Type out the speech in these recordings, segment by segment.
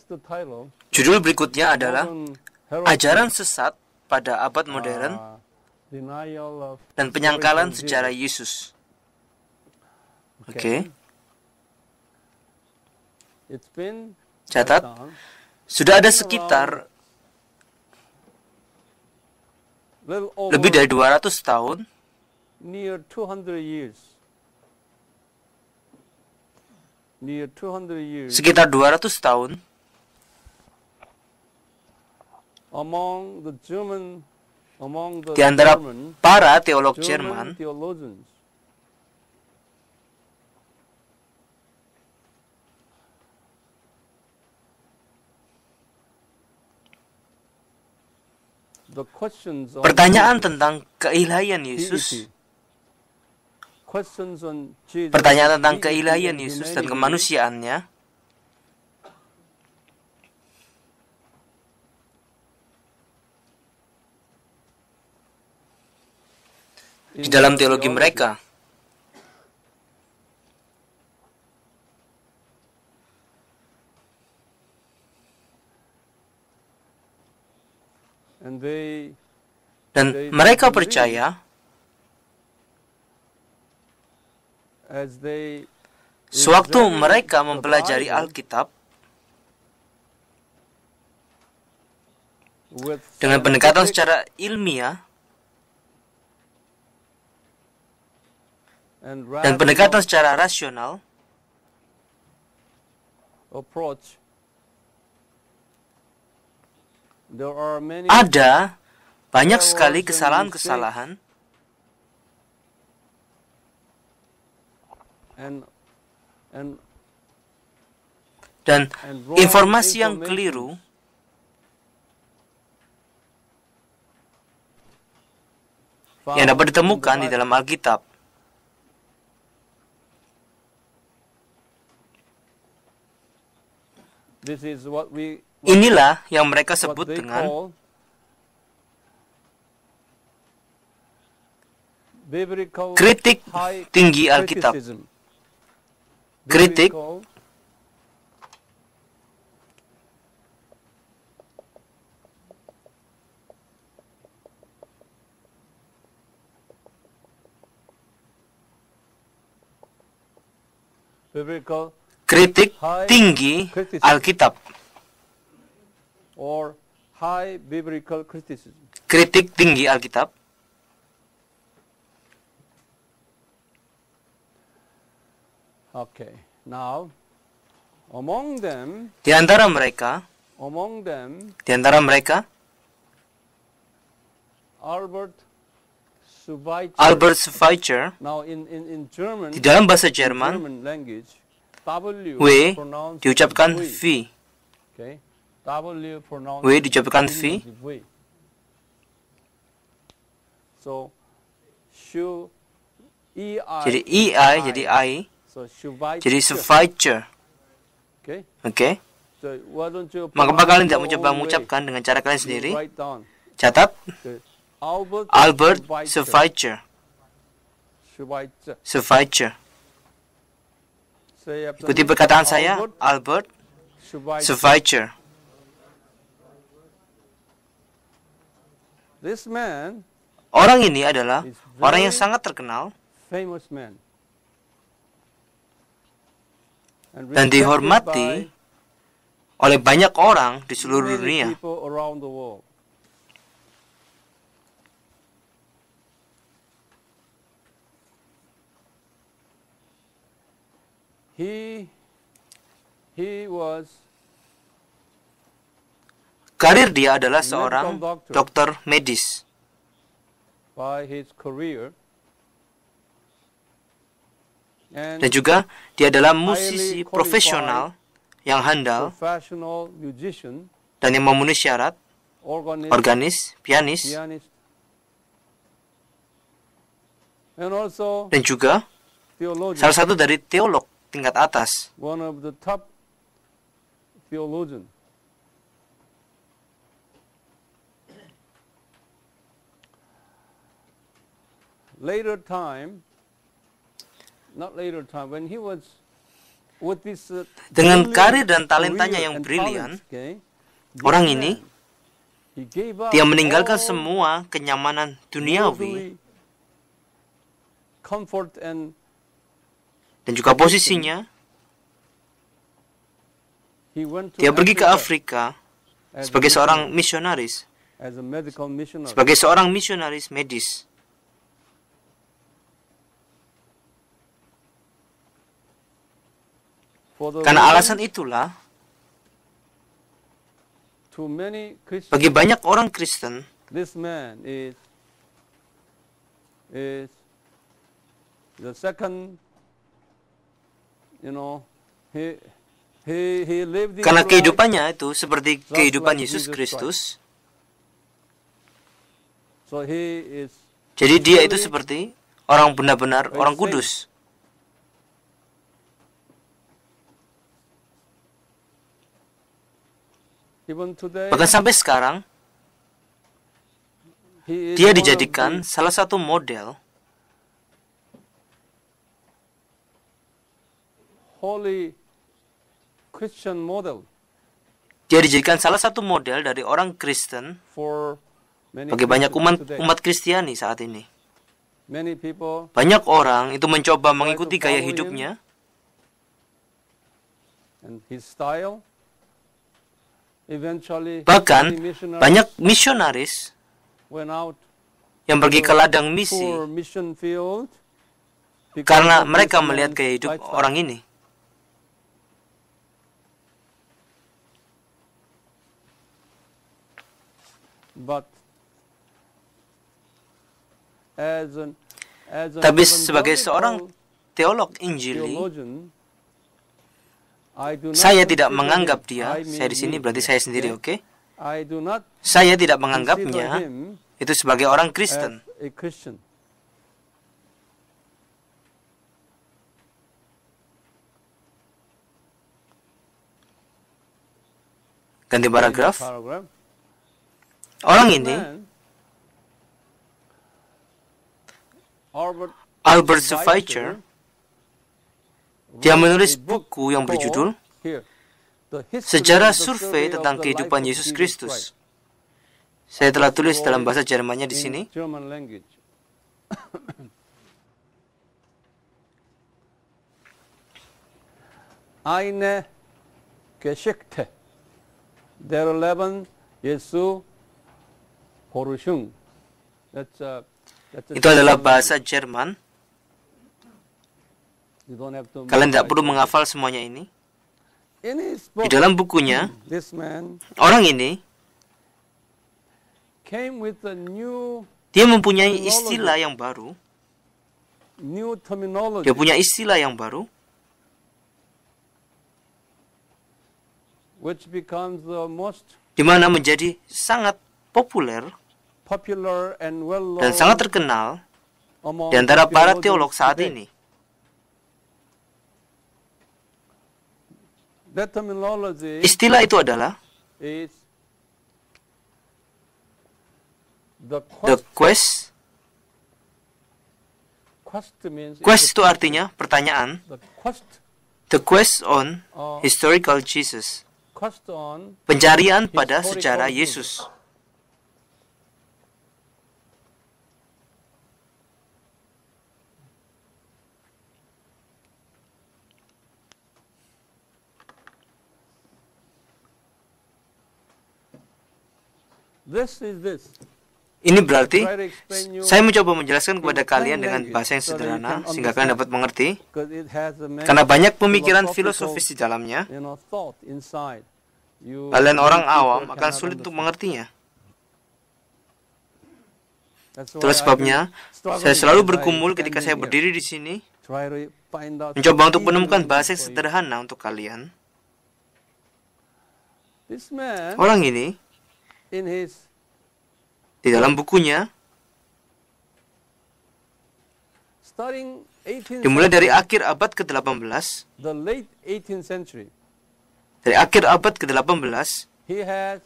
the title, Judul berikutnya adalah Modern Heresy, Ajaran Sesat pada Abad Modern Denial of dan Penyangkalan Spiritual Sejarah Jesus. Yesus. Oke. It's been Catat, down, sudah ada sekitar little over lebih dari 200 tahun, near 200 years. Near 200 years sekitar 200 tahun, among the German, di antara German para teolog Jerman, theologians. The questions on pertanyaan Jesus, tentang keilahian Yesus, deity, questions on Jesus, pertanyaan tentang deity keilahian and Yesus dan humanity kemanusiaannya di dalam teologi mereka. and they Dan mereka percaya as they sewaktu examine mereka the mempelajari Bible Alkitab with dengan pendekatan scientific secara ilmiah and dan pendekatan rational secara rasional, approach, there are many ada banyak errors sekali and kesalahan-kesalahan and dan wrong informasi yang information keliru found yang dapat in the ditemukan di Bible. dalam Alkitab. This is what Inilah yang mereka what sebut they dengan call biblical kritik high tinggi Alkitab. criticism. Kritik Biblical biblical kritik high tinggi criticism Alkitab. or high biblical criticism. Kritik tinggi Alkitab. Okay. Now, among them, Di antara mereka, Albert Schweitzer. Albert Schweitzer, Now, in German, di dalam bahasa in Jerman, German language, W W pronounced diucapkan as V. Okay. W pronounced W diucapkan V. as V. So, Shu EI. Jadi EI jadi I. So, Schweitzer. Jadi Schweitzer. Okay. Oke. So, why don't you Maka kalian tidak pronounce mencoba your own mengucapkan dengan cara kalian way? sendiri. You write down. Catat. Okay. Albert Schweitzer. Schweitzer. Schweitzer. Say after Ikuti me. perkataan saya, Albert Schweitzer. Schweitzer. This man, Orang ini adalah orang yang sangat terkenal famous man, and dan respected dihormati by oleh banyak orang di seluruh many dunia. people around the world. He was Karir dia adalah seorang dokter medis. by his career, and Dan juga dia adalah musisi profesional yang handal professional musician, dan yang memenuhi syarat, organist, organis, pianis, pianist, and also dan juga theologian, salah satu dari teolog tingkat atas. one of the top theologian. Later time, not later time, when he was with this, Dengan brilliant karir dan talentanya career yang and brilian, talents, okay, this orang man, ini, he gave up dia meninggalkan all semua kenyamanan duniawi worldly comfort and dan juga posisinya. he went to Dia pergi ke Africa Afrika as a sebagai seorang missionary, misionaris, as a medical missionary. sebagai seorang misionaris medis. For the Karena reason alasan itulah, to many Christians, bagi banyak orang Kristen, this man is the second, he lived his karena life kehidupannya itu seperti just kehidupan like Yesus Jesus Kristus, so he is jadi dia itu truly seperti orang benar-benar very orang saint. kudus. Even today, Bahkan sampai sekarang, he is dia one of dijadikan the salah satu model holy Christian model Dia dijadikan salah satu model dari orang Kristen for many bagi banyak Christians today. umat Kristiani saat ini. Many people Banyak orang itu mencoba mengikuti gaya hidupnya and his style. Eventually, Bahkan many missionaries banyak misionaris went out yang pergi ke ladang for misi mission field because karena of mereka this melihat man's gaya hidup lifestyle. orang ini. But as an Tapi sebagai seorang evangelical teolog Injili, theologian, I do not saya tidak consider menganggap him, dia, I mean saya di sini me, berarti saya sendiri, okay? oke? I do not Saya tidak consider menganggapnya him itu sebagai orang as Kristen. a Christian. Ganti paragraf. Paragraph. Orang ini, Man, Albert Schweitzer, dia menulis buku yang berjudul Sejarah Survei tentang Kehidupan Yesus Kristus. Saya telah tulis dalam bahasa Jermannya di sini. German language. Eine Geschichte der Leben Jesu Forschung. That's a Itu adalah German bahasa language. Jerman. You don't have to Kalian tidak memorize perlu it. menghafal semuanya ini. In his Di book, dalam bukunya, this man orang ini, came with a dia mempunyai istilah yang baru. new terminology, Dia punya istilah yang baru, which becomes the most di mana menjadi sangat populer popular and well-known dan sangat terkenal among di antara para teolog theologians saat today. ini. That terminology Istilah itu adalah is the the quest. quest means Quest itu artinya pertanyaan. the quest The quest on uh, historical Jesus. quest on Pencarian pada Historical sejarah Jesus. Yesus. this is this. Ini berarti Try to explain you saya mencoba menjelaskan kepada in kalian plain dengan language bahasa yang so that you sederhana can sehingga kalian dapat mengerti. because it has a many Karena banyak pemikiran philosophical, filosofis di dalamnya, thought inside. kalian orang many people awam akan cannot sulit untuk understand. mengertinya. That's why Itulah I've sebabnya been struggling saya selalu as I bergumul stand ketika in saya here. berdiri di sini, Try to find out mencoba untuk easy menemukan language bahasa yang for you. sederhana untuk kalian. This man Orang ini in his di dalam bukunya starting 18th dimulai dari century, akhir abad ke-18, the late 18th century, dari akhir abad ke-18, he has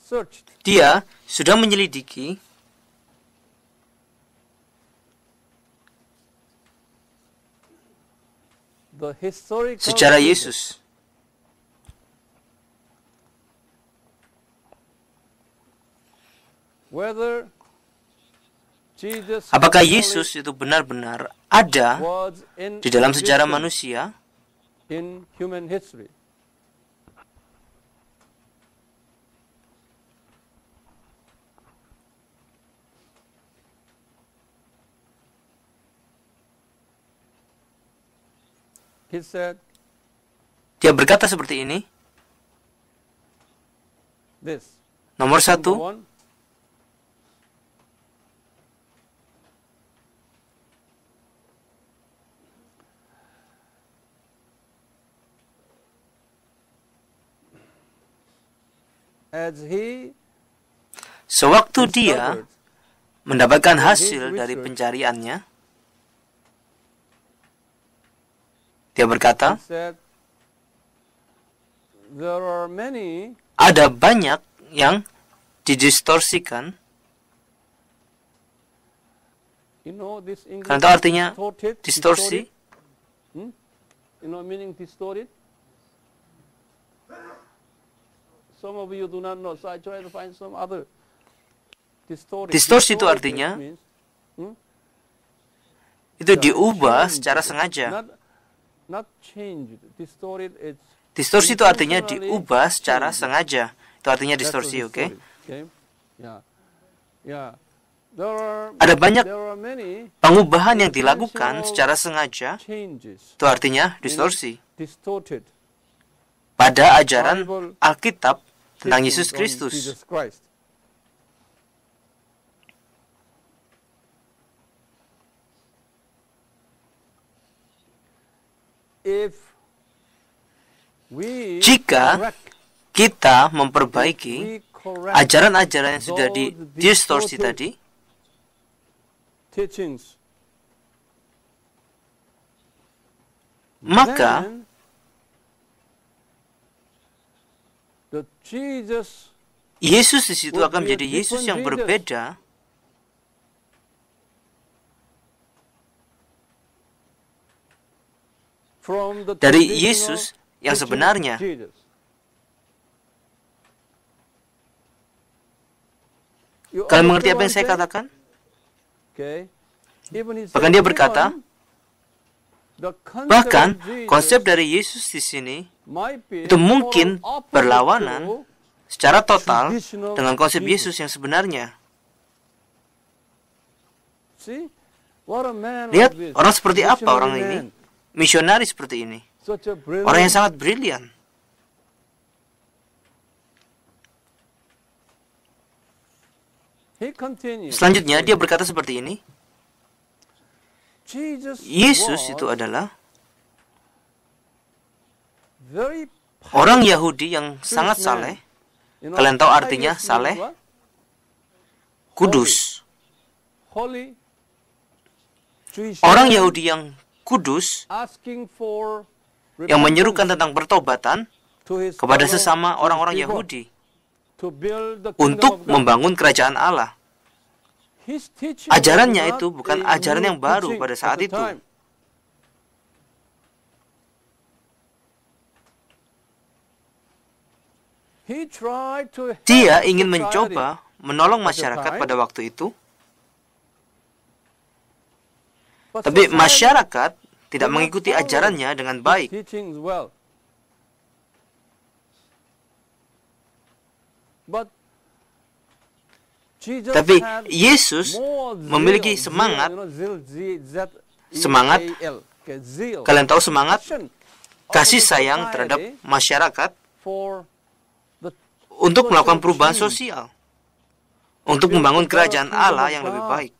searched dia sudah menyelidiki the historical sejarah Jesus. Yesus. Whether Jesus Apakah really Yesus itu benar-benar ada was in di dalam sejarah existence manusia in human history? He said Dia berkata seperti ini. this. Nomor Number satu, one, as he sewaktu dia discovered mendapatkan hasil dari pencariannya, dia he berkata, said there are many ada banyak yang didistorsikan. this English Kalian tahu artinya distorted, distorsi? distorted. Meaning distorted. Some of you do not know, so I try to find some other distorted. Distorsi itu Distorted artinya means, itu diubah changed. secara sengaja. Not changed. Distorted. It's Distorsi itu artinya intentionally diubah secara changed. sengaja. Itu artinya That's distorsi, what oke? distorted, okay? Yeah. Yeah. There are many Pengubahan yang dilakukan secara sengaja, changes itu artinya in distorsi. distorted Pada ajaran Bible Alkitab tentang teachings Yesus on Kristus. Jesus Christ. If we Jika correct, kita if memperbaiki we correct ajaran-ajaran yang sudah didistorsi tadi, teachings, maka then the Jesus Yesus di situ would akan be a menjadi Yesus different yang Jesus. berbeda from the dari traditional Yesus yang teaching sebenarnya. Jesus. You Kalian mengerti understand apa yang what saya I'm saying? katakan? Okay. Even he Bahkan said, dia berkata, even the concept bahkan of Jesus konsep dari Yesus di sini might be itu mungkin total opposite berlawanan to secara total traditional dengan konsep Jesus. Yesus yang sebenarnya. See? What a man Lihat, like this. orang seperti apa Missionary orang man. ini? Misionari seperti ini. Such a Orang yang brilliant. sangat brilian. He continues. Selanjutnya dia berkata seperti ini. Yesus was itu adalah very orang Yahudi yang sangat saleh. Kalian tahu artinya saleh? Kudus. Holy. Jewish Orang man Yahudi yang kudus, asking for yang menyerukan repentance tentang pertobatan to his kepada fellow sesama orang-orang Jewish people Yahudi to build the kingdom untuk of God. membangun kerajaan Allah. His teaching Ajarannya was itu not bukan a ajaran new yang baru teaching pada at saat the itu. time. He tried to help Dia ingin society. mencoba menolong At the masyarakat time. pada waktu itu, But tapi society masyarakat tidak did not mengikuti follow ajarannya dengan his baik. teachings well. But Jesus Tapi had Yesus more memiliki zeal, semangat. Semangat. Kalian tahu semangat kasih sayang terhadap masyarakat untuk melakukan perubahan sosial, untuk membangun kerajaan Allah yang lebih baik.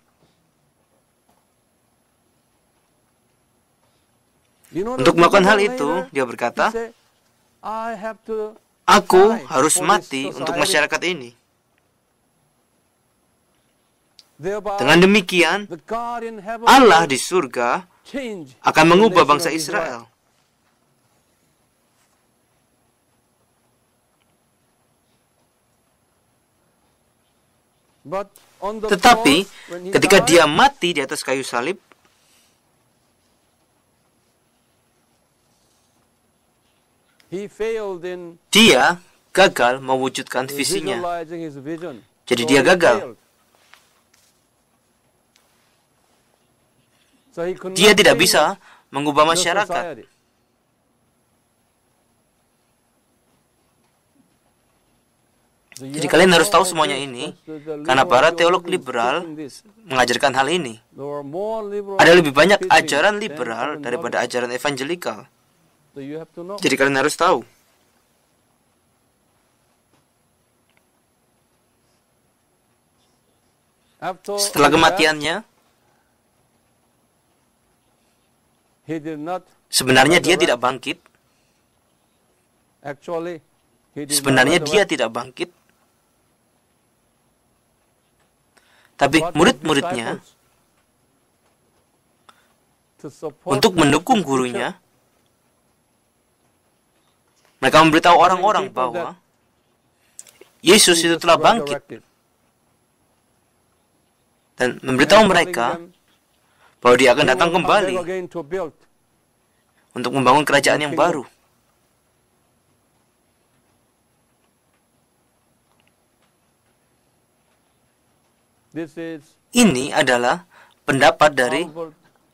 Untuk melakukan hal itu, dia berkata, aku harus mati untuk masyarakat ini. Dengan demikian, Allah di surga akan mengubah bangsa Israel. Tetapi, ketika dia mati di atas kayu salib, He failed in Dia gagal mewujudkan visinya. visualizing his vision. Jadi So dia he gagal. failed. So he could Dia not tidak change bisa mengubah the masyarakat. society. So you Jadi have kalian to harus know tahu all semuanya this, ini, because the karena liberal para teolog theologians liberal teaching this. mengajarkan hal ini. There were more liberal Ada lebih banyak teachings ajaran than liberal daripada evangelicals. ajaran evangelikal. So you have to know. Jadi kalian harus tahu. Setelah kematiannya, he did not sebenarnya dia tidak bangkit. actually he did not Sebenarnya dia resurrect. tidak bangkit. Tapi What murid-muridnya disciples to support untuk the mendukung teacher, gurunya, mereka memberitahu orang-orang bahwa Yesus itu telah bangkit resurrected. dan memberitahu And mereka telling them bahwa dia akan he datang will come back kembali again to build. untuk membangun kerajaan yang baru. This is Ini adalah pendapat dari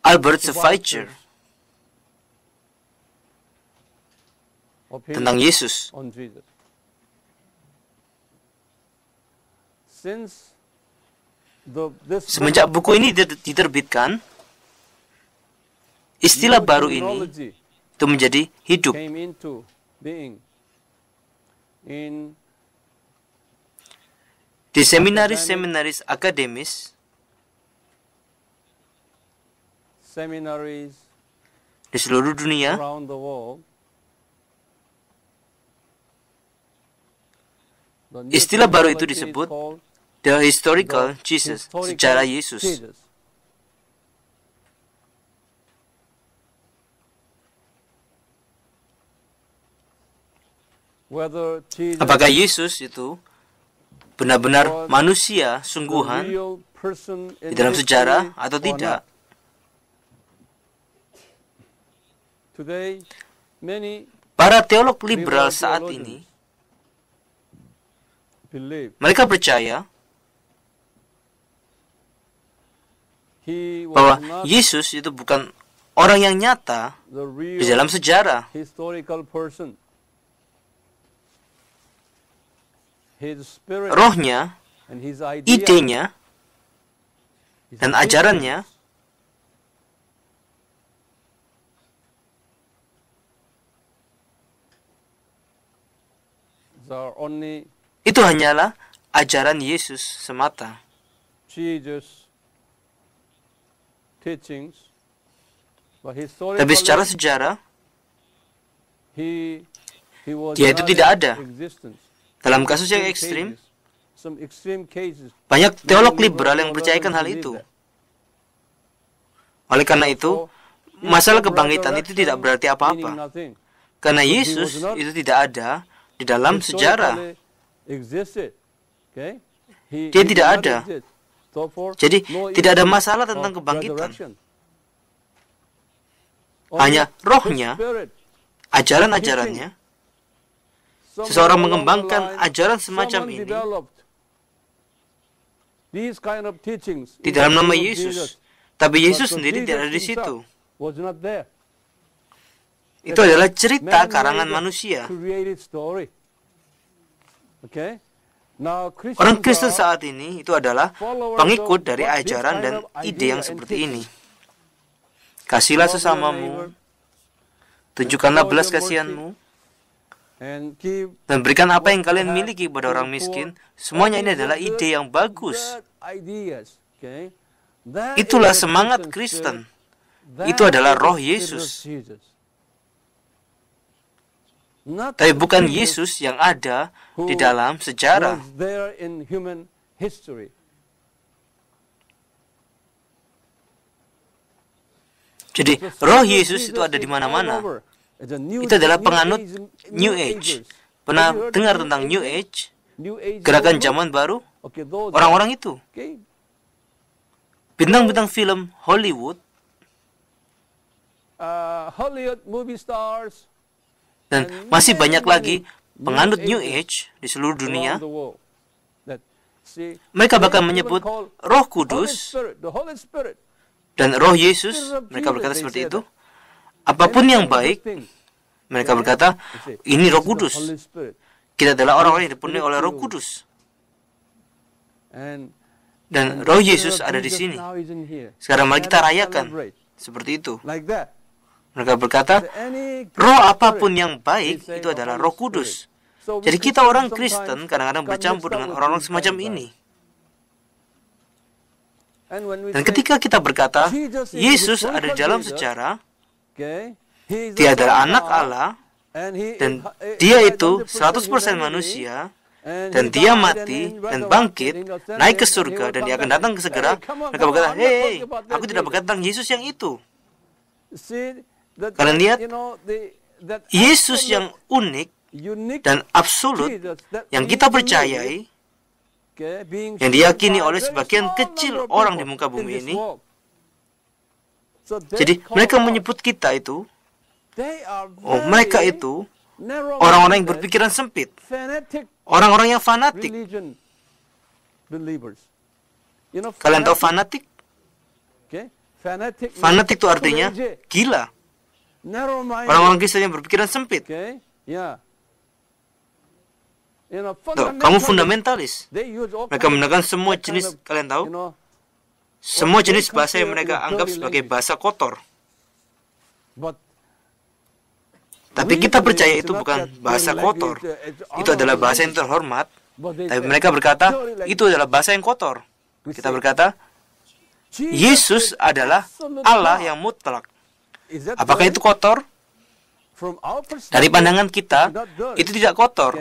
Albert Schweitzer opinion tentang Yesus. on Jesus. Since this Semenjak buku ini diterbitkan, istilah new baru ini terminology itu menjadi hidup. came into being in Di seminaris-seminaris akademis, seminaries di seluruh dunia, around the world. The new istilah baru itu terminology is disebut called The Historical the Jesus, historical sejarah Yesus. Jesus. Whether Jesus Apakah Yesus itu benar-benar manusia the sungguhan real person in di dalam history sejarah atau or tidak? not. Today, many Para teolog liberal saat ini, believe mereka percaya he was bahwa not Yesus itu bukan orang yang nyata the real di dalam sejarah. historical person. His spirit Rohnya, and his idea, idenya, his dan teachings ajarannya are only itu hanyalah ajaran Yesus semata. Jesus teachings, but Tapi secara historically sejarah, he was dia itu not tidak in ada. existence. Dalam kasus yang Extreme ekstrim, cases, some extreme cases, banyak teolog many liberal yang liberal percayakan hal believe itu. that. Oleh karena itu, Therefore, masalah if the kebangkitan itu tidak berarti meaning apa-apa. nothing. Karena But he Yesus was not itu tidak ada di dalam sejarah. Historically existed. Okay? Dia he tidak did not ada. exist. Therefore, Jadi, no tidak ada issue masalah of tentang kebangkitan. resurrection. Hanya Only rohnya, his spirit. ajaran-ajarannya, Someone seseorang along mengembangkan the line, ajaran semacam someone ini developed these kind of teachings di in dalam the nama name of Yesus. Jesus. Tapi But Yesus the sendiri Jesus tidak ada di himself situ. was not there. Itu adalah cerita Man-made karangan manusia. created story. Okay? Now, Orang Kristen are saat ini itu adalah followers pengikut of dari what this ajaran kind dan of ide idea yang and seperti teaching. ini. Kasihlah Love your sesamamu, neighbor, tunjukkanlah show belas your mercy, kasihanmu, and give dan berikan apa yang what you kalian have miliki kepada to orang the miskin. poor. Semuanya All ini these adalah are ide yang bagus. good ideas, okay? That Itulah is the semangat Christian Kristen. spirit. That Itu adalah is roh the spirit of Yesus. Jesus. Not Tapi the bukan Jesus Yesus yang ada who di dalam sejarah. was there in human history. Jadi The roh spirit of Yesus itu Jesus ada di is mana-mana. all over. It's a new- Itu adalah new penganut age- New Age. Agers. Pernah Have you heard dengar of tentang New Agers? Age? New Age Gerakan movement? zaman baru? Okay, those Orang-orang itu. okay. Bintang-bintang film Hollywood Hollywood movie stars Dan masih banyak lagi penganut New Age di seluruh dunia. Mereka bahkan menyebut Roh Kudus dan Roh Yesus. Mereka berkata seperti itu. Apapun yang baik, mereka berkata, ini Roh Kudus. Kita adalah orang-orang yang dipenuhi oleh Roh Kudus. Dan Roh Yesus ada di sini. Sekarang mari kita rayakan seperti itu. Mereka berkata, roh apapun yang baik itu adalah Roh Kudus. Jadi kita orang Kristen kadang-kadang bercampur dengan orang-orang semacam ini. Dan ketika kita berkata, Yesus ada di dalam sejarah, Dia adalah anak Allah, dan Dia itu 100% manusia, dan Dia mati dan bangkit, naik ke surga, dan Dia akan datang segera. Mereka berkata, hei, aku tidak berkata tentang Yesus yang itu. Kalian lihat, Yesus yang unik dan absolut, yang kita percayai, yang diyakini oleh sebagian kecil orang di muka bumi ini. Jadi mereka menyebut kita itu, mereka itu orang-orang yang berpikiran sempit, orang-orang yang fanatik. Kalian tahu fanatik? Fanatik itu artinya gila. Orang-orang Kristen yang berpikiran sempit. Tuh, kamu fundamentalis. Mereka menggunakan semua jenis, kalian tahu? Semua jenis bahasa yang mereka anggap sebagai bahasa kotor. Tapi kita percaya itu bukan bahasa kotor. Itu adalah bahasa yang terhormat. Tapi mereka berkata, itu adalah bahasa yang kotor. Kita berkata, Yesus adalah Allah yang mutlak. Apakah itu kotor? Dari pandangan kita, itu tidak kotor.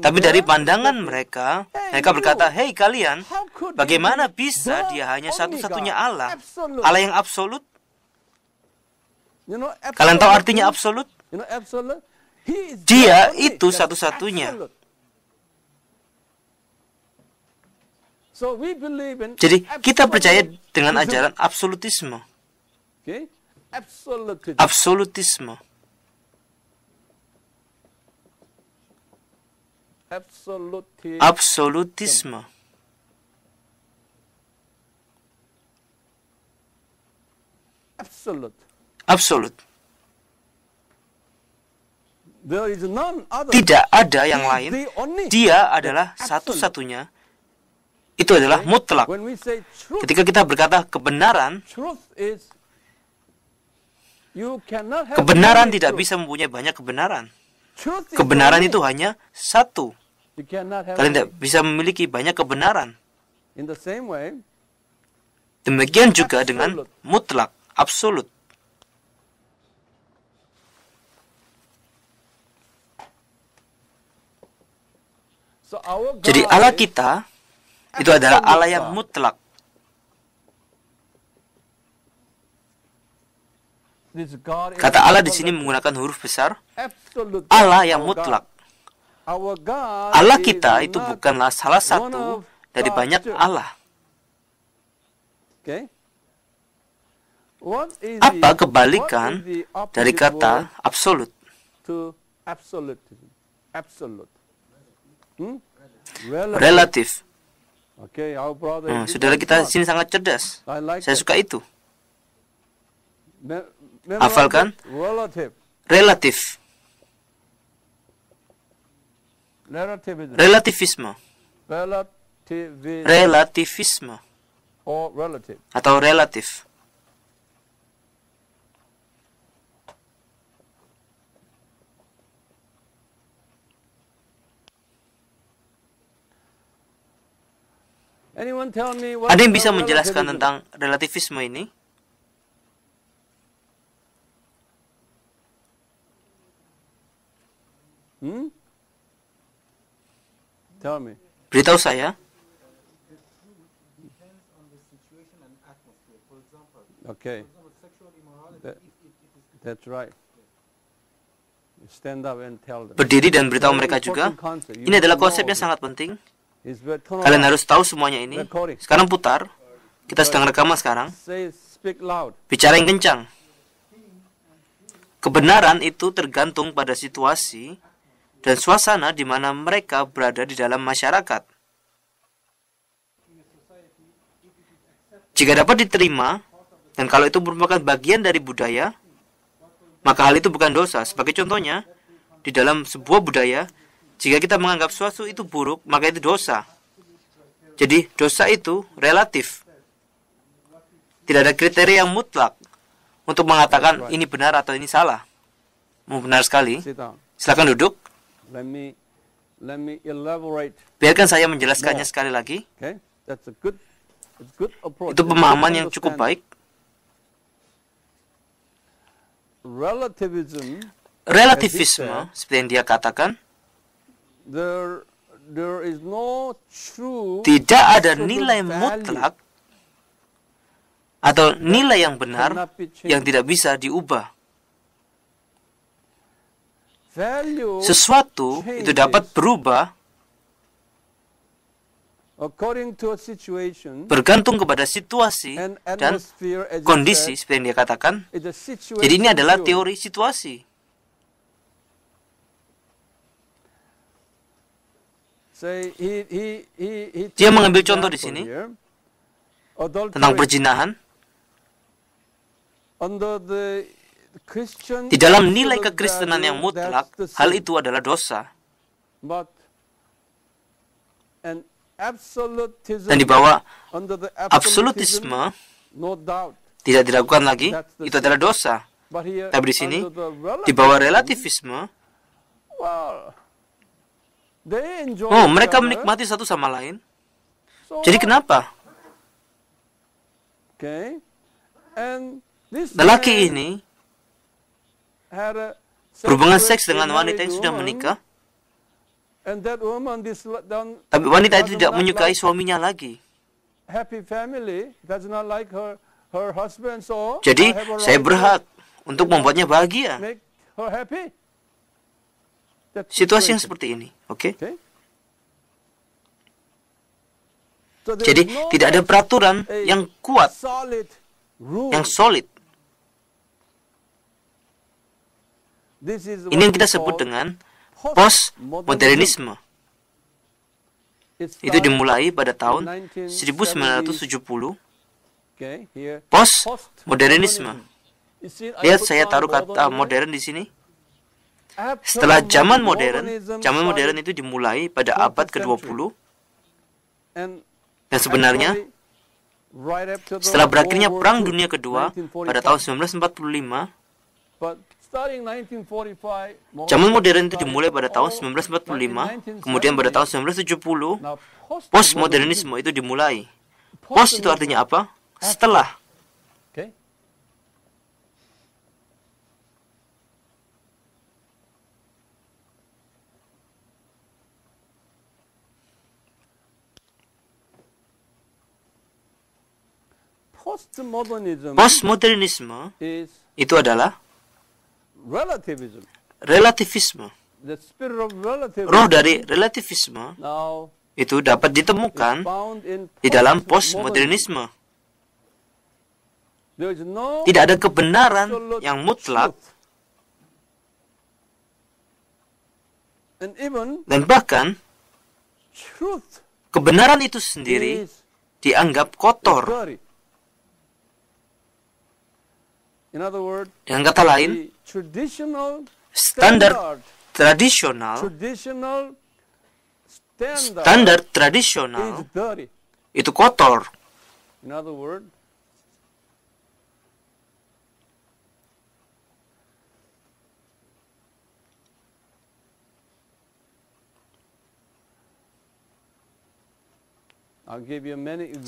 Tapi dari pandangan mereka, mereka berkata, hei kalian, bagaimana bisa Dia hanya satu-satunya Allah? Allah yang absolut? Kalian tahu artinya absolut? Dia itu satu-satunya. Jadi kita percaya dengan ajaran absolutisme. Absolutisme. Absolutisme. Absolut. Tidak ada yang lain. Dia adalah satu-satunya. Itu adalah mutlak. Ketika kita berkata kebenaran, kebenaran tidak bisa mempunyai banyak kebenaran. Kebenaran itu hanya satu. Kalian tidak bisa memiliki banyak kebenaran. Demikian juga dengan mutlak, absolut. Jadi Allah kita itu adalah Allah yang mutlak. Kata Allah di sini menggunakan huruf besar. Allah yang mutlak. Allah kita itu bukanlah salah satu dari banyak Allah. Apa kebalikan dari kata absolut? Relatif. Saudara kita di sini sangat cerdas. Saya suka itu. Hafalkan? Relatif. Relativisme. Relativisme. Atau relatif. Ada yang bisa menjelaskan tentang relativisme ini? Beritahu saya. Okay. That's right. Stand up and tell them. Berdiri dan beritahu mereka juga. Ini adalah konsep yang sangat penting. Kalian harus tahu semuanya ini. Sekarang putar. Kita sedang rekaman sekarang. Bicara yang kencang. kebenaran itu tergantung pada situasi dan suasana di mana mereka berada di dalam masyarakat. Jika dapat diterima, dan kalau itu merupakan bagian dari budaya, maka hal itu bukan dosa. Sebagai contohnya, di dalam sebuah budaya, jika kita menganggap sesuatu itu buruk, maka itu dosa. Jadi, dosa itu relatif. Tidak ada kriteria yang mutlak untuk mengatakan ini benar atau ini salah. Benar sekali. Silakan duduk. Let me elaborate. Biarkan saya menjelaskannya sekali lagi. Okay? That's a good approach. Itu pemahaman yang cukup baik. Relativisme, seperti yang dia katakan, there is no true, tidak ada nilai mutlak atau nilai yang benar yang tidak bisa diubah. Sesuatu itu dapat berubah according to a situation, bergantung kepada situasi dan kondisi, seperti yang dia katakan. Jadi ini adalah teori situasi. Dia mengambil contoh di sini tentang perzinahan. Di dalam nilai kekristenan yang mutlak, hal itu adalah dosa. Dan di bawah absolutisme, tidak dilakukan lagi, itu adalah dosa. Tapi di sini, di bawah relativisme, mereka menikmati satu sama lain. Jadi kenapa? Lelaki ini berhubungan seks dengan wanita yang sudah menikah, tapi wanita itu tidak menyukai suaminya lagi. Jadi, saya berhak untuk membuatnya bahagia. Situasi yang seperti ini, oke? Jadi, tidak ada peraturan yang kuat, yang solid. Ini yang kita sebut dengan postmodernisme. Itu dimulai pada tahun 1970. Postmodernisme. Lihat, saya taruh kata modern di sini. Setelah zaman modern itu dimulai pada abad ke-20. Dan sebenarnya, setelah berakhirnya Perang Dunia Kedua pada tahun 1945, zaman modern itu dimulai pada tahun 1945, kemudian pada tahun 1970, postmodernisme itu dimulai. Post itu artinya apa? Setelah. Postmodernisme itu adalah relativisme. Roh dari relativisme itu dapat ditemukan di dalam postmodernisme. Tidak ada kebenaran yang mutlak, dan bahkan kebenaran itu sendiri dianggap kotor. Dengan kata lain, standar tradisional itu kotor.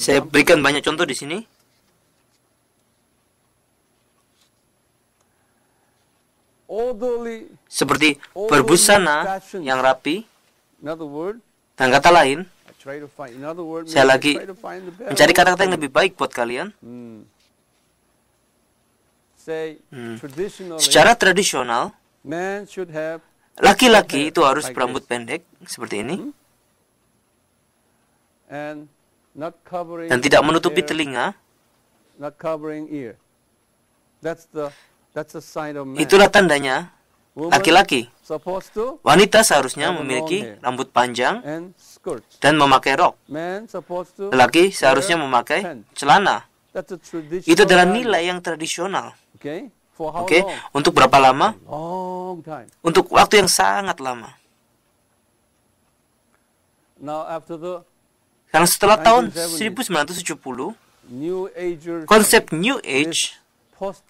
Saya berikan banyak contoh di sini. Seperti berbusana yang rapi. Dan kata lain, saya lagi mencari kata-kata yang lebih baik buat kalian. Secara tradisional, laki-laki itu harus berambut pendek seperti ini dan tidak menutupi telinga. That's a sign of man. Itulah tandanya Woman laki-laki. supposed to Wanita seharusnya have a memiliki long hair rambut panjang and skirts. dan memakai rok. Man supposed to Lelaki seharusnya wear memakai pants. celana. That's a traditional Itu adalah value. nilai yang tradisional. Okay? For how Oke, long? untuk berapa lama? Long time. Untuk waktu yang sangat lama. Now after the Karena setelah tahun 1970, 1970, New Agers konsep New Age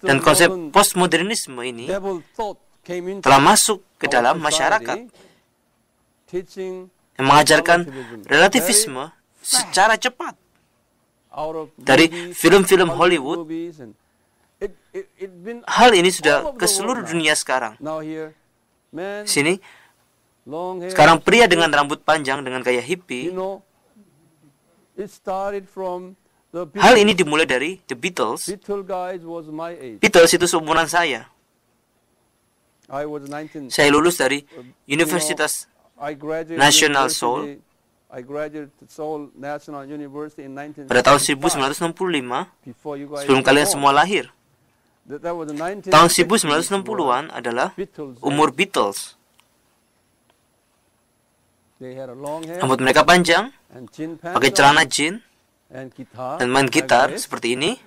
dan konsep postmodern postmodernisme ini devil thought came into telah masuk ke our dalam society, masyarakat teaching yang mengajarkan relativism relativisme secara cepat out of dari movies, film-film Hollywood. movies, and it been Hal ini all sudah over ke the seluruh world dunia sekarang. now here man Sini, long hair, sekarang pria dengan rambut panjang dengan gaya you hippie. know it started from the Hal ini dimulai dari The Beatles. Beatles guys was my age. Beatles itu seumuran saya. I was 19. Saya lulus dari Universitas I graduated National university- I graduated Seoul National University in 1965. pada tahun 1965, Before you guys sebelum were kalian born. semua lahir. That was the 1960s Tahun 1960-an adalah Beatles. umur Beatles. They had a long hair Rambut mereka panjang, and chin pants pakai on celana jean, and guitar. dan main like gitar this. seperti ini.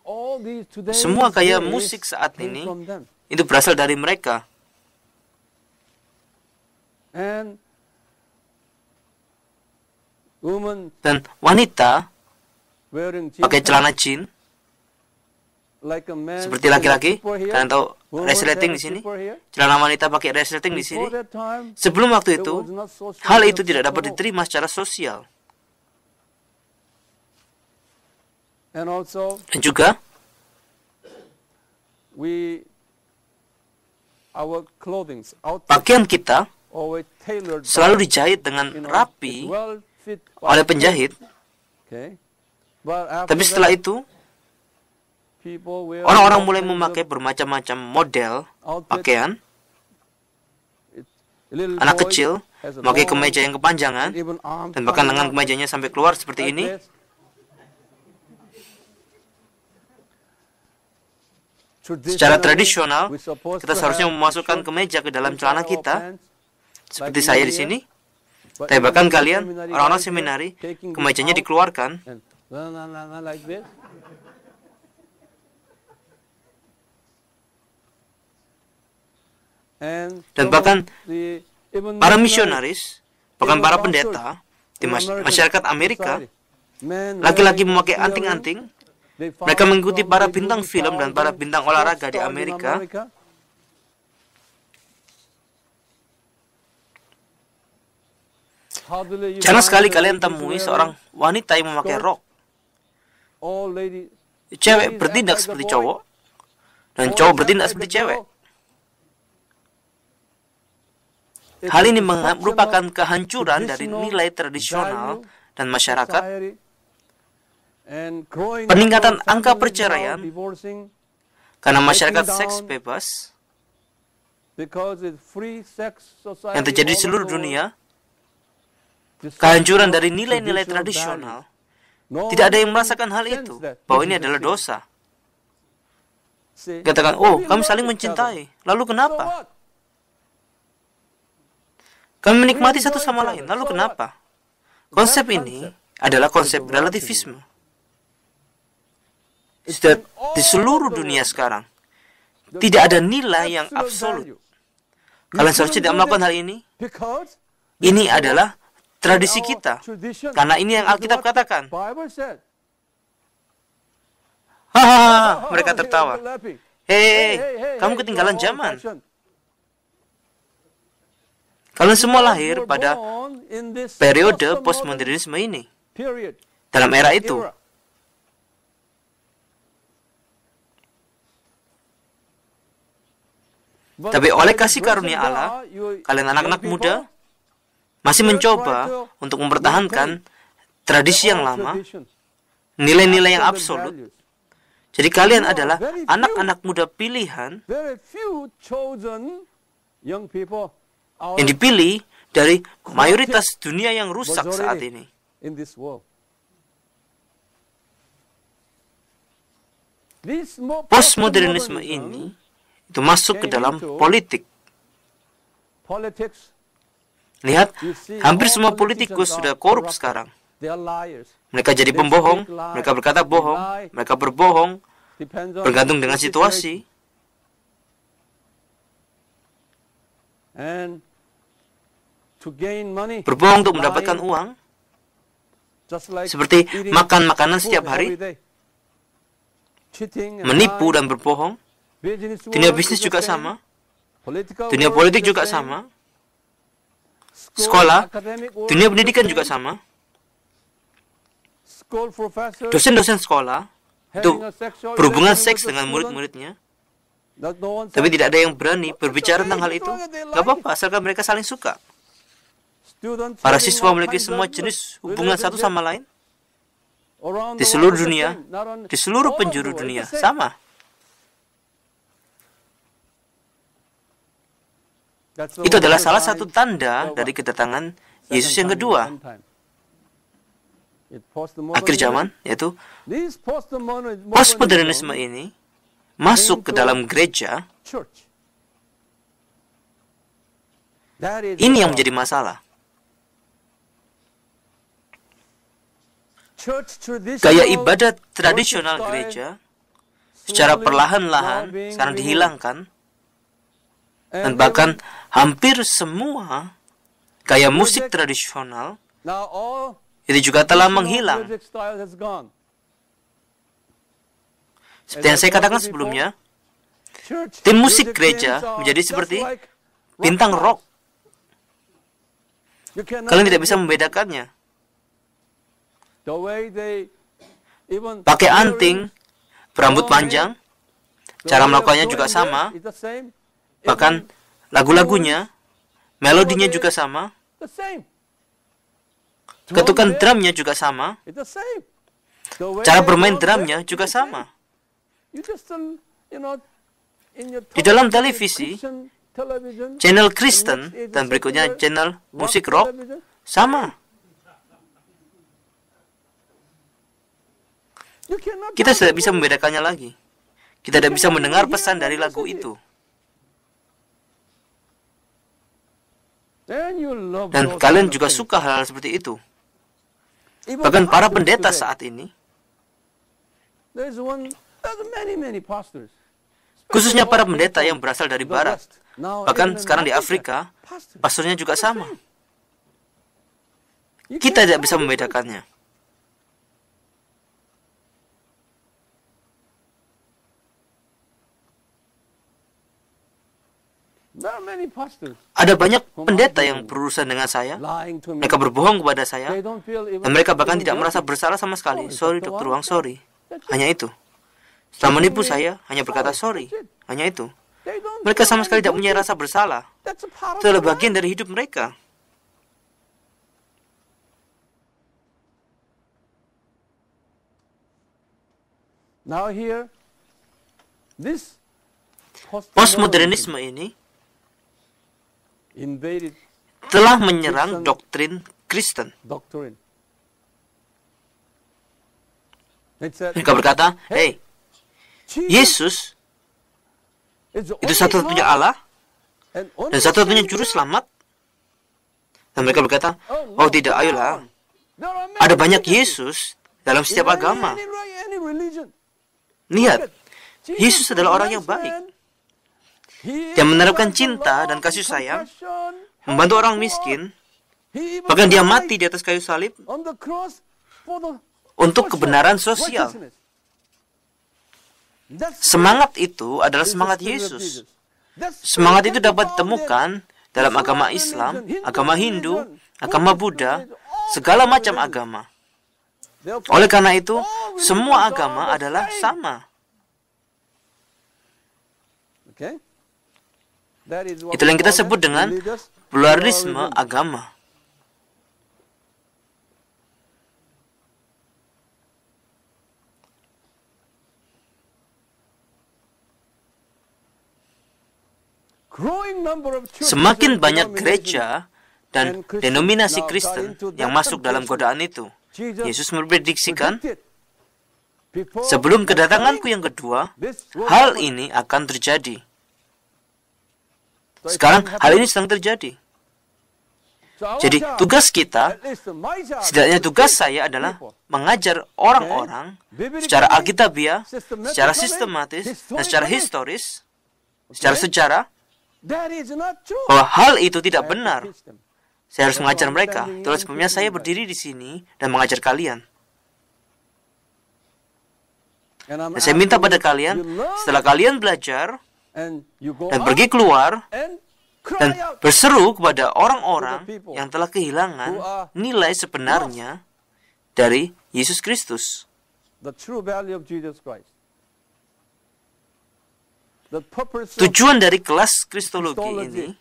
All these today Semua gaya days musik saat came ini from them. itu berasal dari mereka. And women Dan wanita wearing jean pakai pants celana jean like a man seperti laki-laki. zipper here. Kalian tahu Women resleting have di a sini? zipper here. Celana wanita pakai resleting di sini. Before that time, Sebelum waktu it itu, was not social hal itu tidak dapat acceptable. diterima secara sosial. And also, Dan juga our clothing, outfit, pakaian kita always tailored selalu dijahit dengan it's rapi well fit oleh penjahit. Okay. But after Tapi setelah that, itu, people wear orang-orang all mulai kinds memakai of bermacam-macam model outfit. pakaian. Little Anak boys kecil has a memakai long, kemeja yang kepanjangan even arms dan bahkan coming lengan out kemejanya sampai keluar seperti like ini. this. Secara tradisional, we're supposed kita to seharusnya have memasukkan shirt kemeja ke dalam inside celana our kita, pants, seperti like saya in di here. sini. But Tapi even bahkan the kalian, seminary orang-orang guys here, seminari, taking this kemejanya out dikeluarkan. and like this. And Dan some bahkan of the even Para missionaries, misionaris, bahkan even para pastors pendeta di in American masyarakat Amerika, society, men laki-laki wearing memakai earrings, anting-anting. they found Mereka mengikuti from para the bintang movie film dan para stars bintang and olahraga di stars in Amerika. Hardly you Jarang find sekali the kalian ladies temui wearing seorang wanita yang memakai skirt. rok. all ladies Cewek ladies bertindak act like seperti a boy, cowok, dan boys cowok act bertindak like seperti a cewek. girl. It's Hal a ini destruction merupakan of kehancuran dari traditional nilai tradisional value dan masyarakat. society, and growing Peningkatan number of angka families perceraian now divorcing Karena masyarakat breaking seks down bebas because it's free sex society yang terjadi di all seluruh over the world. dunia, Destruction kehancuran of dari nilai-nilai traditional tradisional, values. No tidak ada yang one merasakan hal sense itu, that bahwa this ini is a adalah sin. dosa. See, Katakan, we oh, kami love saling each mencintai. other. Lalu So kenapa? what? Kami menikmati We satu enjoy sama each lain. other. Lalu So kenapa? That Konsep ini adalah konsep is relativisme. It's Sudah in all di seluruh over the dunia world. sekarang. There's Tidak ada no nilai yang absolute absolut. value. Kalian You seharusnya shouldn't tidak do melakukan this hal ini. because Ini this is adalah what tradisi our kita. tradition. Karena ini yang This is Alkitab what katakan. Bible said. Hahaha, mereka Oh, tertawa. they're laughing. Hei, kamu you ketinggalan are zaman. old-fashioned. Kalian semua You lahir were pada born in this periode postmodern postmodernisme ini. period. Dalam era itu. Era. But Tapi oleh by the kasih grace karunia of Allah, God, you- kalian anak-anak young muda people, masih Let's mencoba try to untuk mempertahankan tradisi yang all lama, traditions, nilai-nilai yang absolute absolut. values. Jadi kalian You are adalah very few. anak-anak muda pilihan Very few chosen young people out yang of dipilih dari mayoritas dunia yang rusak majority saat ini. in this world. Postmodernisme ini itu masuk ke dalam politik. Lihat, hampir semua politikus sudah korup sekarang. Mereka jadi pembohong, mereka berkata bohong, mereka berbohong, bergantung dengan situasi. Berbohong untuk mendapatkan uang, seperti makan makanan setiap hari, menipu dan berbohong. Dunia bisnis juga sama, dunia politik juga sama, sekolah, dunia pendidikan juga sama. Dosen-dosen sekolah itu berhubungan seks dengan murid-muridnya, tapi tidak ada yang berani berbicara tentang hal itu. Gak apa-apa, asalkan mereka saling suka. Para siswa memiliki semua jenis hubungan satu sama lain di seluruh dunia, di seluruh penjuru dunia, sama. Itu adalah salah satu tanda dari kedatangan Yesus yang kedua. Akhir zaman, yaitu postmodernisme ini masuk ke dalam gereja. Ini yang menjadi masalah. Gaya ibadah tradisional gereja secara perlahan-lahan sekarang dihilangkan, dan bahkan hampir semua gaya musik tradisional itu juga telah menghilang. Seperti yang saya katakan sebelumnya, tim musik gereja menjadi seperti bintang rock. Kalian tidak bisa membedakannya. Pakai anting, berambut panjang, cara melakukannya juga sama. Bahkan lagu-lagunya, melodinya juga sama. Ketukan drumnya juga sama. Cara bermain drumnya juga sama. Di dalam televisi, channel Kristen dan berikutnya channel musik rock sama. Kita tidak bisa membedakannya lagi. Kita tidak bisa mendengar pesan dari lagu itu. Dan kalian juga suka hal-hal seperti itu. Bahkan para pendeta saat ini, khususnya para pendeta yang berasal dari barat, bahkan sekarang di Afrika, pastornya juga sama. Kita tidak bisa membedakannya. Ada banyak pendeta yang berurusan dengan saya. Mereka berbohong kepada saya, dan mereka bahkan tidak merasa bersalah sama sekali. Sorry, Dr. Wang, sorry. Hanya itu. Setelah menipu saya, hanya berkata sorry. Hanya itu. Mereka sama sekali tidak punya rasa bersalah. Itu adalah bagian dari hidup mereka. Postmodernisme ini telah menyerang doktrin Kristen. Mereka berkata, hey, Yesus itu satu-satunya Allah dan satu-satunya juru selamat. Dan mereka berkata, oh tidak, ayolah. Ada banyak Yesus dalam setiap agama. Lihat, Yesus adalah orang yang baik. Dia menerapkan cinta dan kasih sayang, membantu orang miskin, bahkan dia mati di atas kayu salib untuk kebenaran sosial. Semangat itu adalah semangat Yesus. Semangat itu dapat ditemukan dalam agama Islam, agama Hindu, agama Buddha, segala macam agama. Oleh karena itu, semua agama adalah sama. Itulah yang kita sebut dengan pluralisme agama. Semakin banyak gereja dan denominasi Kristen yang masuk dalam godaan itu. Yesus memprediksikan sebelum kedatanganku yang kedua, hal ini akan terjadi. Sekarang, hal ini sedang terjadi. Jadi, tugas kita, setidaknya tugas saya adalah mengajar orang-orang secara alkitabiah, secara sistematis, dan secara historis, secara sejarah, bahwa hal itu tidak benar. Saya harus mengajar mereka. Itulah sebabnya saya berdiri di sini dan mengajar kalian. Dan saya minta pada kalian, setelah kalian belajar dan pergi keluar dan berseru kepada orang-orang yang telah kehilangan nilai sebenarnya dari Yesus Kristus. Tujuan dari kelas Kristologi ini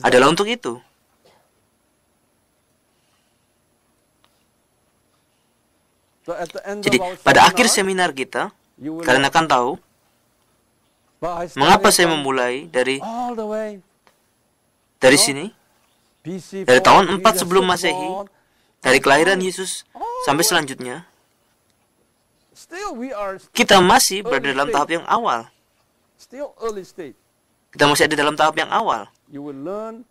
adalah untuk itu. Jadi, pada akhir seminar kita, kalian akan tahu mengapa saya memulai dari sini, dari tahun 4 sebelum Masehi, dari kelahiran Yesus sampai selanjutnya. Kita masih berada dalam tahap yang awal. Kita masih ada dalam tahap yang awal.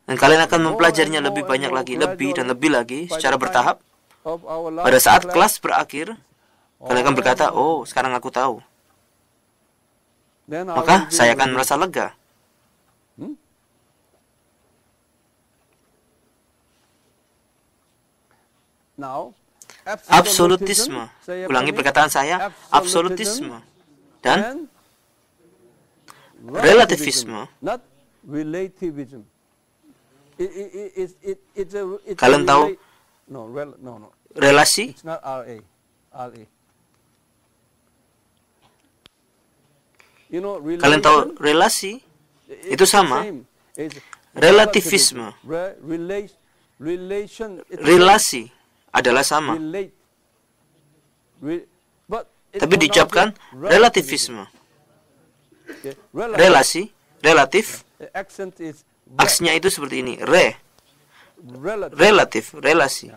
Dan kalian akan mempelajarinya lebih banyak lagi, lebih dan lebih lagi secara bertahap. Pada saat kelas berakhir, kalian akan berkata, "Oh, sekarang aku tahu." Maka saya akan merasa lega. Absolutisme. Ulangi perkataan saya, absolutisme. Dan relativisme. Kalian tahu relasi? Kalian tahu relasi? Itu sama. Relativisme. Relasi adalah sama. Tapi diucapkan relativisme. Relasi, relatif, aksinya itu seperti ini. Relatif, relasi.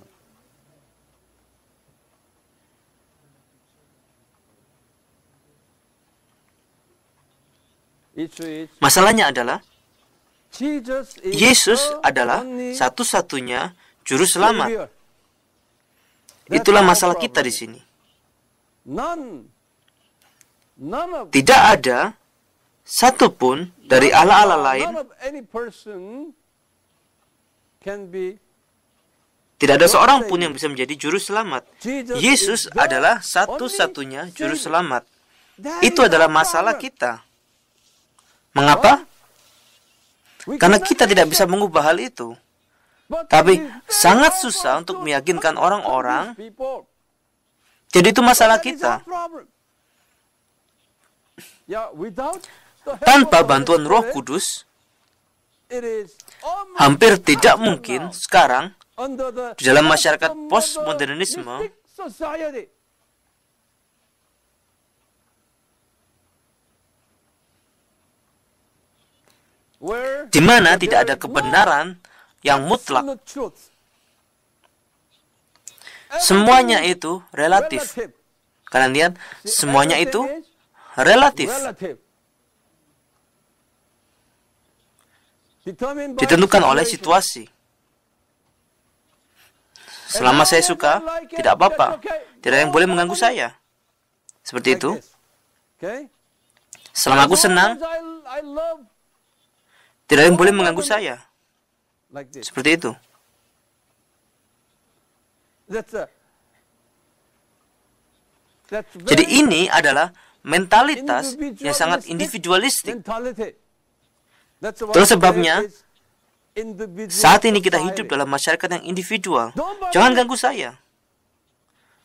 Masalahnya adalah Yesus adalah satu-satunya juru selamat. Itulah masalah kita di sini. Tidak ada satupun dari Allah-Allah lain. Tidak ada seorang pun yang bisa menjadi juru selamat. Yesus adalah satu-satunya juru selamat. Itu adalah masalah kita. Mengapa? Karena kita tidak bisa mengubah hal itu. Tapi sangat susah untuk meyakinkan orang-orang. Jadi itu masalah kita. Tanpa bantuan Roh Kudus, hampir tidak mungkin sekarang di dalam masyarakat postmodernisme di mana tidak ada kebenaran yang mutlak. Semuanya itu relatif. Kalian lihat, semuanya itu relatif. Ditentukan oleh situasi. Selama saya suka, tidak apa-apa. Tidak ada yang boleh mengganggu saya. Seperti itu. Selama aku senang, tidak ada yang boleh mengganggu saya. Seperti itu. Jadi ini adalah mentalitas yang sangat individualistik. Itulah sebabnya saat ini kita hidup dalam masyarakat yang individual. Jangan ganggu saya.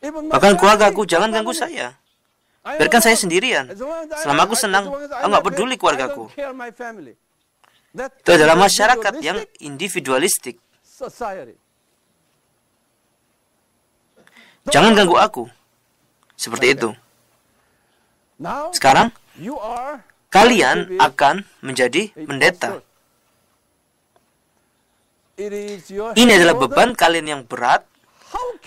Bahkan keluargaku, jangan ganggu saya. Biarkan saya sendirian. Selama aku senang, aku nggak peduli keluargaku. Itu adalah masyarakat yang individualistik. Jangan ganggu aku. Seperti itu. Sekarang, kalian akan menjadi pendeta. Ini adalah beban kalian yang berat.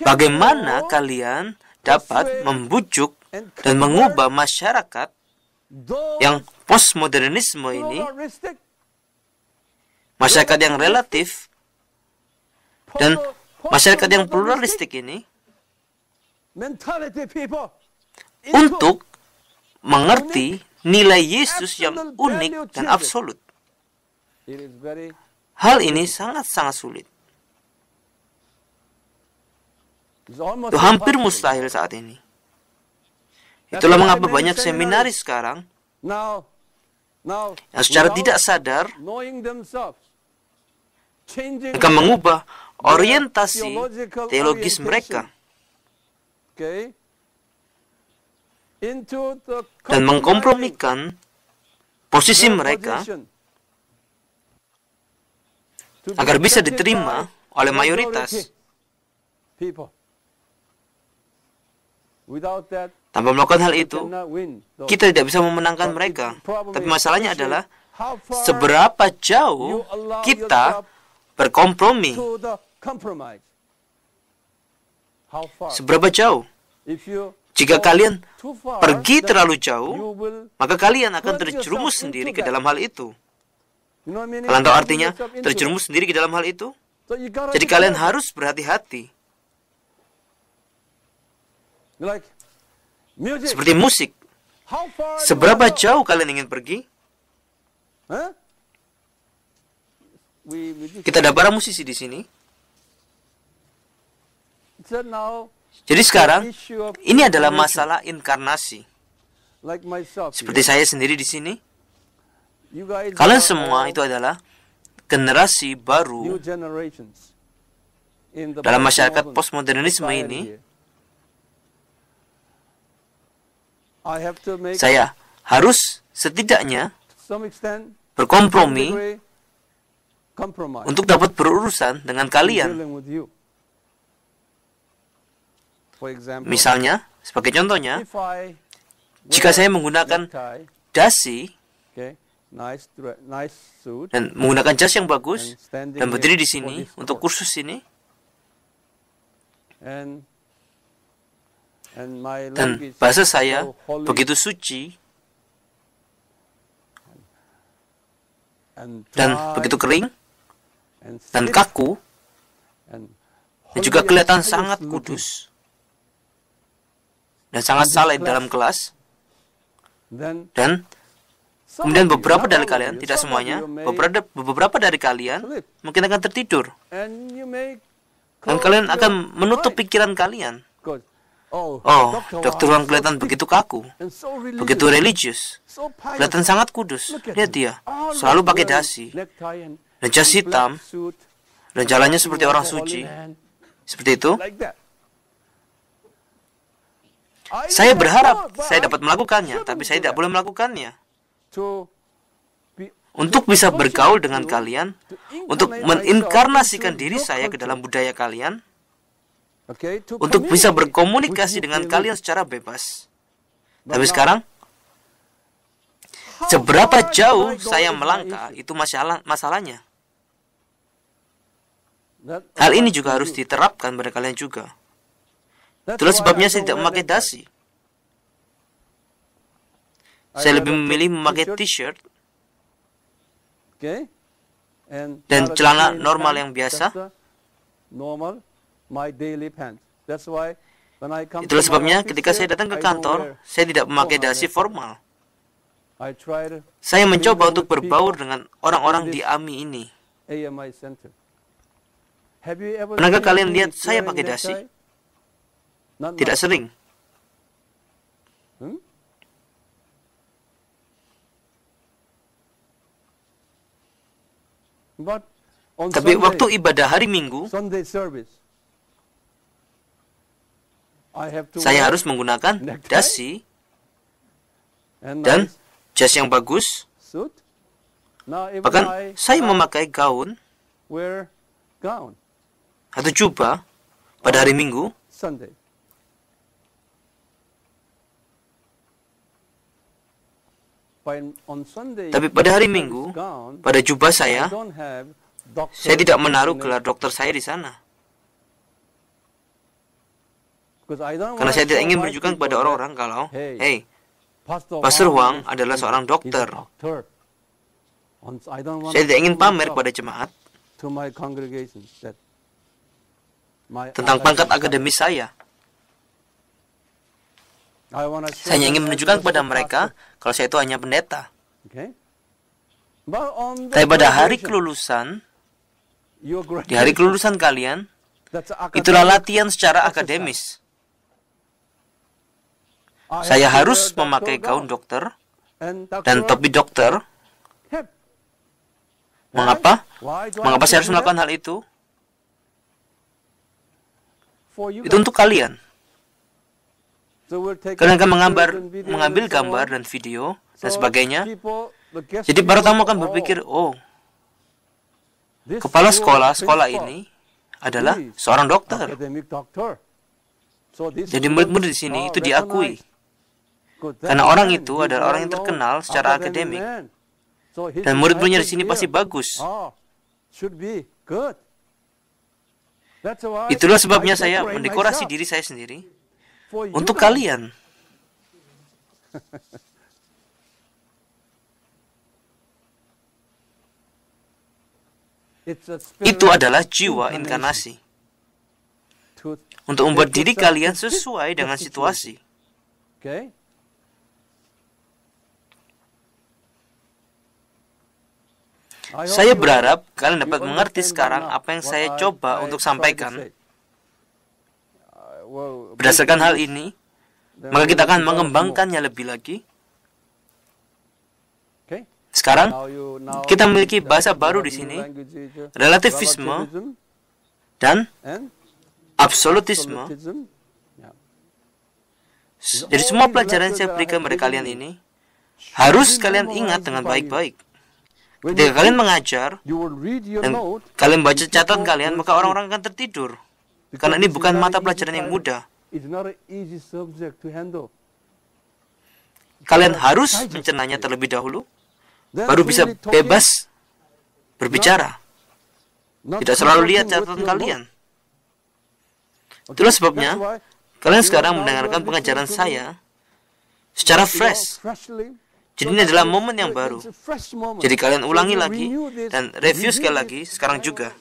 bagaimana kalian dapat membujuk dan mengubah masyarakat yang postmodernisme ini, masyarakat yang relatif dan masyarakat yang pluralistik ini, untuk mengerti nilai Yesus yang unik dan absolut. Hal ini sangat-sangat sulit. Itu hampir mustahil saat ini. Itulah mengapa banyak seminaris sekarang yang secara tidak sadar akan mengubah orientasi teologis mereka dan mengkompromikan posisi mereka agar bisa diterima oleh mayoritas. Tanpa melakukan hal itu, kita tidak bisa memenangkan mereka. Tapi masalahnya adalah seberapa jauh kita berkompromi. Seberapa jauh? Jika kalian pergi terlalu jauh, maka kalian akan terjerumus sendiri ke dalam hal itu. Kalian tahu artinya terjerumus sendiri ke dalam hal itu? Jadi kalian harus berhati-hati. Seperti musik. Seberapa jauh kalian ingin pergi? Kita ada para musisi di sini. Jadi sekarang, ini adalah masalah inkarnasi. Seperti saya sendiri di sini. Kalian semua itu adalah generasi baru dalam masyarakat postmodernisme ini. Saya harus setidaknya berkompromi untuk dapat berurusan dengan kalian. Misalnya, sebagai contohnya, jika saya menggunakan dasi dan menggunakan jas yang bagus dan berdiri di sini untuk kursus ini, dan bahasa saya begitu suci dan begitu kering dan kaku dan juga kelihatan sangat kudus dan sangat saleh dalam kelas, dan kemudian beberapa dari kalian, tidak semuanya, beberapa dari kalian mungkin akan tertidur dan kalian akan menutup pikiran kalian. Oh, Dr. Wang kelihatan begitu kaku, begitu religius, kelihatan sangat kudus. Lihat dia, selalu pakai dasi, dan jas hitam, dan jalannya seperti orang suci. Seperti itu. Saya berharap saya dapat melakukannya, tapi saya tidak boleh melakukannya. Untuk bisa bergaul dengan kalian, untuk menginkarnasikan diri saya ke dalam budaya kalian, untuk bisa berkomunikasi dengan kalian secara bebas. Tapi sekarang, seberapa jauh saya melangkah, itu masalahnya. Hal ini juga harus diterapkan pada kalian juga. Itulah sebabnya saya tidak memakai dasi. Saya lebih memilih memakai t-shirt dan celana normal yang biasa. Itulah sebabnya ketika saya datang ke kantor, saya tidak memakai dasi formal. Saya mencoba untuk berbaur dengan orang-orang di AMI ini. Pernahkah kalian lihat saya pakai dasi? Tidak sering. Tapi waktu ibadah hari Minggu, saya harus menggunakan dasi dan jas yang bagus. Bahkan saya memakai gaun atau jubah pada hari Minggu. Tapi pada hari Minggu, pada jubah saya tidak menaruh gelar dokter saya di sana. Karena saya tidak ingin menunjukkan kepada orang-orang kalau, hey, Pastor Huang adalah seorang dokter. Saya tidak ingin pamer kepada jemaat tentang pangkat akademis saya. Saya hanya ingin menunjukkan kepada mereka kalau saya itu hanya pendeta. Tapi pada hari kelulusan, di hari kelulusan kalian, itulah latihan secara akademis. Saya harus memakai gaun dokter dan topi dokter. Mengapa? Mengapa saya harus melakukan hal itu? Itu untuk kalian. Kalian akan mengambil gambar dan video dan sebagainya. Jadi para tamu akan berpikir, oh, kepala sekolah ini adalah seorang dokter. Jadi murid-murid di sini itu diakui. Karena orang itu adalah orang yang terkenal secara akademik. Dan murid-muridnya di sini pasti bagus. Itulah sebabnya saya mendekorasi diri saya sendiri untuk kalian. Itu adalah jiwa inkarnasi. Untuk membuat diri kalian sesuai dengan situasi. Saya berharap kalian dapat mengerti sekarang apa yang saya coba untuk sampaikan. Berdasarkan hal ini, maka kita akan mengembangkannya lebih lagi. Sekarang, kita memiliki bahasa baru di sini, relativisme dan absolutisme. Jadi semua pelajaran yang saya berikan kepada kalian ini, harus kalian ingat dengan baik-baik. Ketika kalian mengajar, dan kalian baca catatan kalian, maka orang-orang akan tertidur. Karena ini bukan mata pelajaran yang mudah. Kalian harus mencernanya terlebih dahulu, baru bisa bebas berbicara. Tidak selalu lihat catatan kalian. Itulah sebabnya, kalian sekarang mendengarkan pengajaran saya secara fresh. Jadi ini adalah momen yang baru. Jadi kalian ulangi lagi dan review sekali lagi sekarang juga.